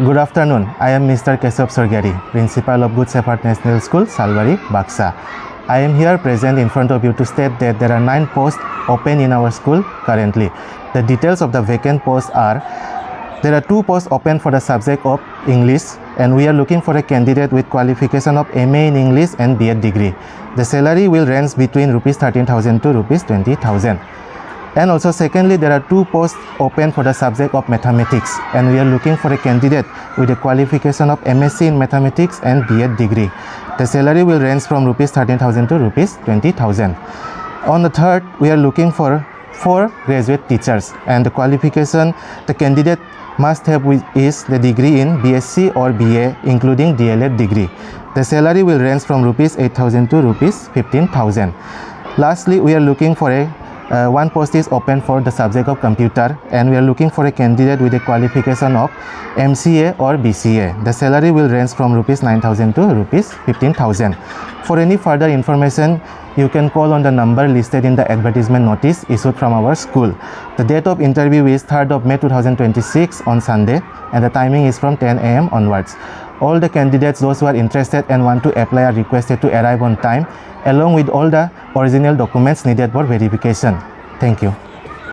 Good afternoon. I am Mr. Keshav Sorgari, Principal of Good Shepherd National School, Salbari, Baksa. I am here present in front of you to state that there are 9 posts open in our school currently. The details of the vacant posts are: there are 2 posts open for the subject of English, and we are looking for a candidate with qualification of MA in English and B.Ed degree. The salary will range between Rs 13,000 to Rs 20,000. And also secondly, there are 2 posts open for the subject of mathematics, and we are looking for a candidate with a qualification of MSc in mathematics and B.Ed degree. The salary will range from Rs 13,000 to Rs 20,000. On the third, we are looking for 4 graduate teachers, and the qualification the candidate must have is the degree in BSc or BA including DLED degree. The salary will range from Rs 8,000 to Rs 15,000. Lastly, we are looking for a 1 post is open for the subject of computer, and we are looking for a candidate with a qualification of MCA or BCA. The salary will range from Rs 9,000 to Rs 15,000. For any further information, you can call on the number listed in the advertisement notice issued from our school. The date of interview is 3rd of May 2026 on Sunday, and the timing is from 10 AM onwards. All the candidates, those who are interested and want to apply, are requested to arrive on time along with all the original documents needed for verification. Thank you.